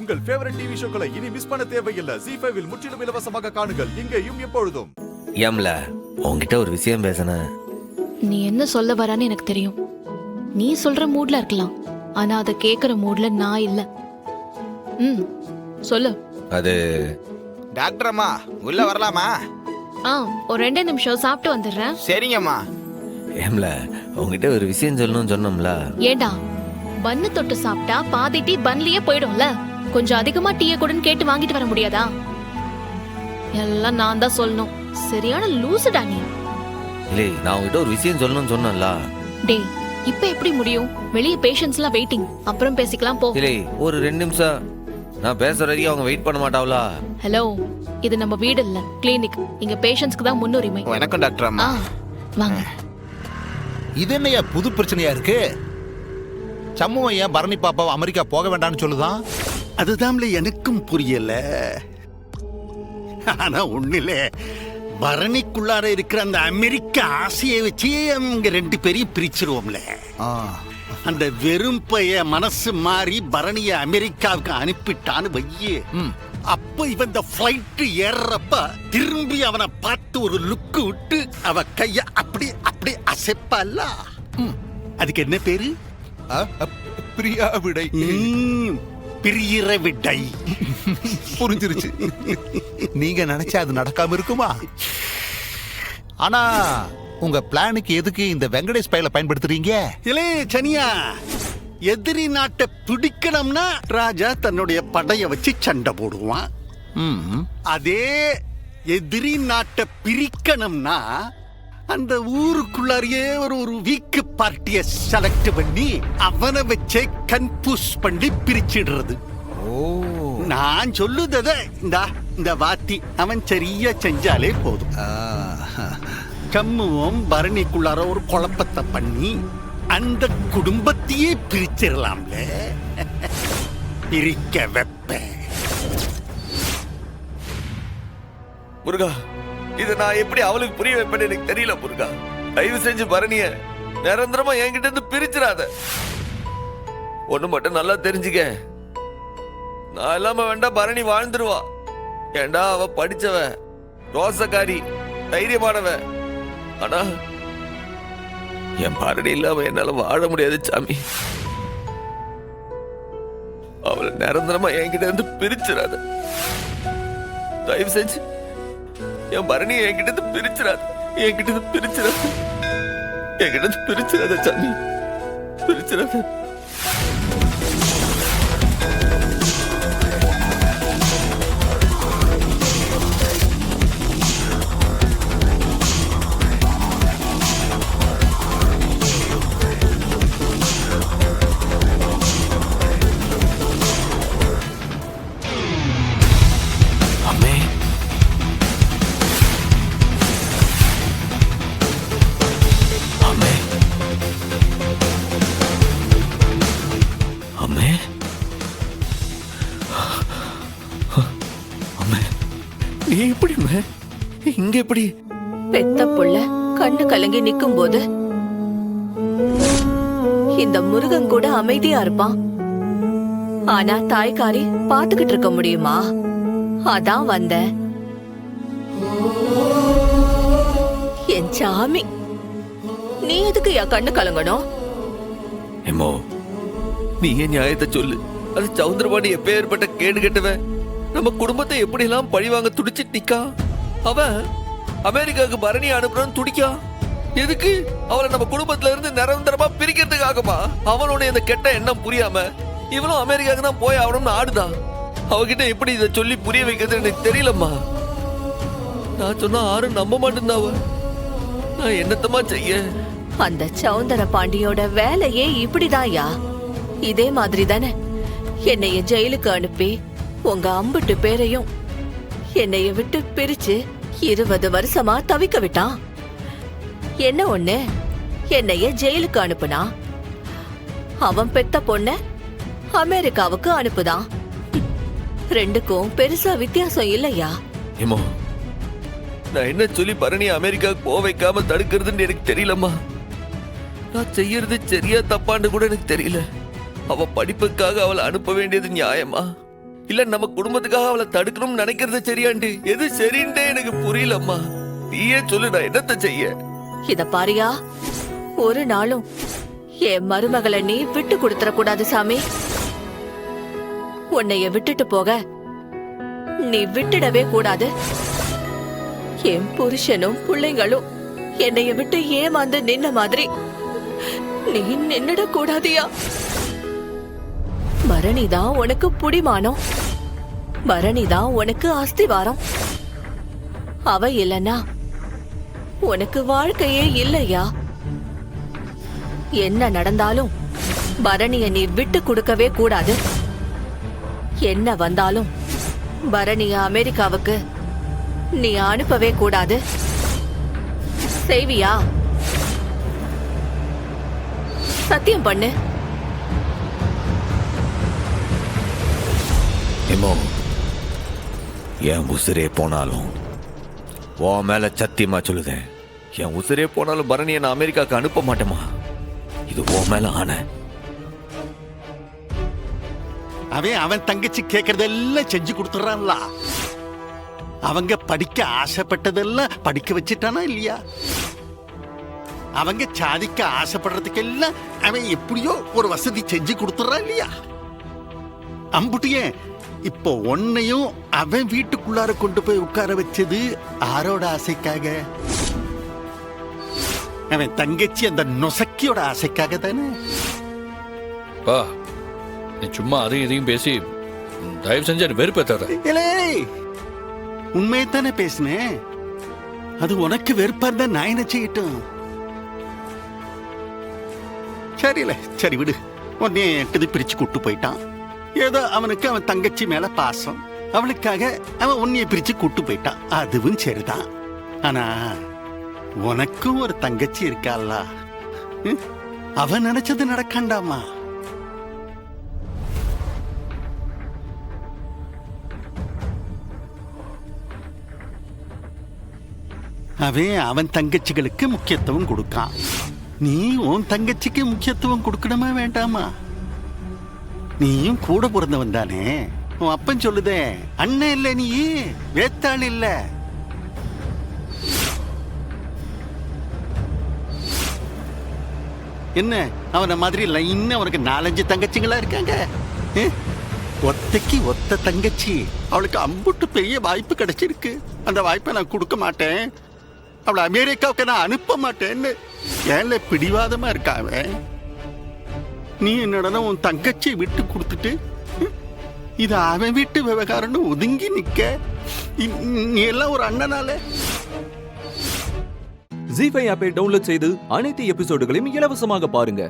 உங்கள் favourite TV ஷோக்களை இனி miss பண்ண தேவையில்லை. ZEE5 இல் முற்றிலும் இலவசமாக காணுங்கள். இங்கேயும் எப்பொழுதும். ஏம்ல உன்கிட்ட ஒரு விஷயம் பேசணும். நீ என்ன சொல்ல வரான்னு எனக்கு தெரியும். நீ சொல்ற மூட்ல இருக்கலாம், ஆனா அதை கேக்குற மூட்ல நான் இல்ல. சொல்லு. அது டாக்டர் அம்மா உள்ள வரலாமா? ஒரு 2 நிமிஷம் சாப்பிட்டு வந்துடுறேன். சரிங்கம்மா. ஏம்ல உன்கிட்ட ஒரு விஷயம் சொல்லணும்னு சொன்னோம்ல. ஏண்டா பன்னு தொட்டு சாப்பிட்டா பாதி டீ பன்லயே போயிடும்ல. கொஞ்சம் அதிகமா டீயை கூடன்னு கேட்டு வாங்கிட்டு வர முடியாதா? எல்லாம் நான் தான் சொல்லணும். சரியான லூசுடா நீ. இல்லை, நான் உன்கிட்ட ஒரு விஷயம் சொல்லணும்னு சொன்னேன்ல. டேய், இப்ப எப்படி முடியும்? வெளிய பேஷண்ட்ஸ் எல்லாம் வெயிட்டிங். அப்புறம் பேசிக்கலாம் போ. இல்லை, ஒரு 2 நிமிஷம் நான் பேசுற வரைக்கும் அவங்க வெயிட் பண்ண மாட்டாங்களா? ஹலோ, இது நம்ம வீடு இல்ல, கிளினிக். இங்க பேஷண்ட்ஸ்க்கு தான் முன்னுரிமை. வணக்கம் டாக்டர் அம்மா. வாங்க. இது என்னையா புது பிரச்சனையா இருக்கு? சம்முவன் ஏன் பரணி பாப்பாவை அமெரிக்கா போக வேண்டாம்னு சொல்லுதான்? அதுதான்ல எனக்கும் புரியல. ஆனா ஒண்ணுல பரணிக்குள்ளார இருக்கிற அந்த அமெரிக்க ஆசையை வச்சு அவங்க 2 பேரையும் பிரிச்சிருவோம்ல. அந்த வெறும் பைய மனசு மாறி பரணிய அமெரிக்காவுக்கு அனுப்பிட்டான்னு வையே. அப்ப இவன் இந்த பிளைட் ஏறப்ப திரும்பி அவனை பார்த்து ஒரு லுக்கு விட்டு அவ கைய அப்படி அப்படி அசைப்பால. அதுக்கு என்ன பேரு? பிரியா விடை. பிரியிற விடை. புரிஞ்சிருச்சு. நீங்க நினைச்சா அது நடக்காம இருக்குமா? ஆனா உங்க பிளானுக்கு எதுக்கு இந்த வெங்கடேஷ் பையல பயன்படுத்துறீங்க? இலே சனியா, எதிரி நாட்டை பிடிக்கணும்னா ராஜா தன்னுடைய படைய வச்சு சண்டை போடுவான். அதே எதிரி நாட்டை பிரிக்கணும்னா அந்த ஊருக்குள்ளாரியே ஒரு வீக்கு பார்ட்டிய செலக்ட் பண்ணி அவனை வச்சே கன்ஃபியூஸ் பண்ணி பிரிச்சிடுறது. நான் சொல்லுதத இந்த வாத்தி அவன் சரியா செஞ்சாலே போதும். கம்முவும் பரணிக்குள்ளார ஒரு குழப்பத்தை பண்ணி அந்த குடும்பத்தையே பிரிச்சிடலாம்ல. பிரிக்க வைப்பேன். முருகா, இதை நான் எப்படி அவளுக்கு புரிய வைப்பேன்னு எனக்கு தெரியல முருகா. தயவு செஞ்சு பரணிய நிரந்தரமா என்கிட்ட இருந்து பிரிச்சிடாத. ஒண்ணு மட்டும் நல்லா தெரிஞ்சுக்க, நான் இல்லாம வேண்டாம் பரணி வாழ்ந்துருவா. ஏண்டா அவ படிச்சவ, ரோசக்காரி, தைரியமானவ. ஆனா என் பரணி இல்லாம என்னால வாழ முடியாது சாமி. அவளை நிரந்தரமா என்கிட்ட இருந்து பிரிச்சிடாத. தயவு செஞ்சு என் பரணி என்கிட்ட இருந்து பிரிச்சிடாத. என்கிட்ட இருந்து பிரிச்சிடாத. என்கிட்ட இருந்து பிரிச்சிடாத சாமி, பிரிச்சிடாத. இங்க எப்படி? பெத்த புள்ள கண்ணு கலங்கி நிக்கும் போது இந்த முருகன் கூட அமைதியா இருப்பான். ஆனா தாய்க்காரி பாத்துக்கிட்டு இருக்க முடியுமா? அதான் வந்த. என் சாமி, நீ எதுக்கு என் கண்ணு கலங்கணும்? எம்மோ, நீ ஏன் நியாயத்தை சொல்லு. அது சவுந்தரபாணி எப்பேற்பட்ட கேடு கெட்டவன். நம்ம குடும்பத்தை எப்படி எல்லாம் பழிவாங்க துடிச்சு நிக்கா. அவன் அமெரிக்காவுக்கு பரணி அனுப்புறான்னு துடிக்கா. எதுக்கு? அவளை நம்ம குடும்பத்துல இருந்து நிரந்தரமா பிரிக்கிறதுக்காகமா? அவனுடைய இந்த கெட்ட எண்ணம் புரியாம இவளும் அமெரிக்காவுக்கு தான் போய் ஆகணும்னு ஆடுதான். அவகிட்ட எப்படி இதை சொல்லி புரிய வைக்கிறது எனக்கு தெரியலம்மா. நான் சொன்னா யாரும் நம்ப மாட்டேன்தாவ. நான் என்னத்தமா செய்ய? அந்த சவுந்தர பாண்டியோட வேலையே இப்படிதான்யா. இதே மாதிரி தானே என்னைய ஜெயிலுக்கு அனுப்பி உங்க அம்புட்டு பேரையும் என்னைய விட்டு பிரிச்சு 20 வருஷமா தவிக்க விட்டான். என்ன ஒண்ணு, என்னைய ஜெயிலுக்கு அனுப்புனா, அவன் பெத்த பொண்ண அமெரிக்காவுக்கு அனுப்புதான். 2க்கும் பெருசா வித்தியாசம் இல்லையா? ஏமோ, நான் என்ன சொல்லி பரணி அமெரிக்காவுக்கு போக வைக்காம தடுக்கிறதுன்னு எனக்கு தெரியலம்மா. நான் செய்யறது சரியா தப்பான்னு கூட எனக்கு தெரியல. அவ படிப்புக்காக அவளை அனுப்ப வேண்டியது நியாயமா? இல்ல நம்ம குடும்பத்துக்காக அவளை தடுக்கணும்னு நினைக்கிறது சரியாண்டி? எது சரின்ட்டே எனக்கு புரியலம்மா. நீயே சொல்லு, நான் என்னத்த செய்ய? இத பாரியா, ஒரு நாளும் என் மருமகளை நீ விட்டு கொடுத்துற கூடாது சாமி. உன்னைய விட்டுட்டு போக நீ விட்டுடவே கூடாது. என் புருஷனும் பிள்ளைங்களும் என்னைய விட்டு ஏமாந்து நின்ன மாதிரி நீ நின்னுட கூடாதியா. பரணிதான் உனக்கு புடிமானம், பரணிதான் உனக்கு அஸ்திவாரம். அவ இல்லனா உனக்கு வாழ்க்கையே இல்லையா. என்ன நடந்தாலும் பரணிய நீ விட்டு கொடுக்கவே கூடாது. என்ன வந்தாலும் பரணிய அமெரிக்காவுக்கு நீ அனுப்பவே கூடாது. செய்வியா? சத்தியம் பண்ணு. எமோ, என் உசிரே போனாலும் உன் மேல சத்தியமா சொல்லுதேன், என் உசிரே போனாலும் பரணியை நான் அமெரிக்காவுக்கு அனுப்ப மாட்டேமா. இது உன் மேல ஆன. அவன் தங்கச்சி கேக்குறதெல்லாம் செஞ்சு கொடுத்துறான்ல. அவங்க படிக்க ஆசைப்பட்டதெல்லாம் படிக்க வச்சிட்டானா இல்லையா? அவங்க சாதிக்க ஆசைப்படுறதுக்கெல்லாம் அவன் எப்படியோ ஒரு வசதி செஞ்சு கொடுத்துறான் இல்லையா? அம்புட்டியே, இப்போ உன்னையும் அவன் வீட்டுக்குள்ளார கொண்டு போய் உட்கார வச்சது ஆரோட ஆசைக்காக? அவன் தங்கச்சி அந்த நொசக்கியோட ஆசைக்காக தானே? பா, நீ சும்மா அதையும் இதையும் பேசி தயவு செஞ்சு வெறுப்பேத்தாத. உண்மையை தானே பேசினேன். அது உனக்கு வெறுப்பா இருந்தா நான் என்ன செய்யட்டும்? சரியில்ல, சரி விடு. உடனே எட்டது பிரிச்சு கூட்டு போயிட்டான். ஏதோ அவனுக்கு அவன் தங்கச்சி மேல பாசம், அவளுக்காக அவன் உன்னைய பிரிச்சு கூட்டு போயிட்டான். அதுவும் சரிதான். ஆனா உனக்கும் ஒரு தங்கச்சி இருக்கால, அவன் நினைச்சது நடக்காண்டாமா? அவன் தங்கச்சிகளுக்கு முக்கியத்துவம் கொடுக்கான். நீ உன் தங்கச்சிக்கு முக்கியத்துவம் கொடுக்கணுமா வேண்டாமா? நீயும் கூட பிறந்தவன் தானே. உன் அப்பன் சொல்லுதே, அண்ணன் இல்ல நீ, வேத்தாள் இல்ல. என்ன அவன மாதிரி லைன் அவனுக்கு 4-5 தங்கச்சிங்களா இருக்காங்க. ஒத்தைக்கு ஒத்த தங்கச்சி. அவளுக்கு அம்புட்டு பெரிய வாய்ப்பு கிடைச்சிருக்கு. அந்த வாய்ப்பை நான் கொடுக்க மாட்டேன், அவளை அமெரிக்காவுக்கு நான் அனுப்ப மாட்டேன்னு ஏன்ல பிடிவாதமா இருக்காவ. நீ என்னடா உன் தங்கச்சியை விட்டு கொடுத்துட்டு இது அவன் வீட்டு விவகாரம்னு ஒதுங்கி நிக்க. நீ எல்லாம் ஒரு அண்ணனால. ஜீ5 ஆப்பை டவுன்லோட் செய்து அனைத்து எபிசோடுகளையும் இலவசமாக பாருங்க.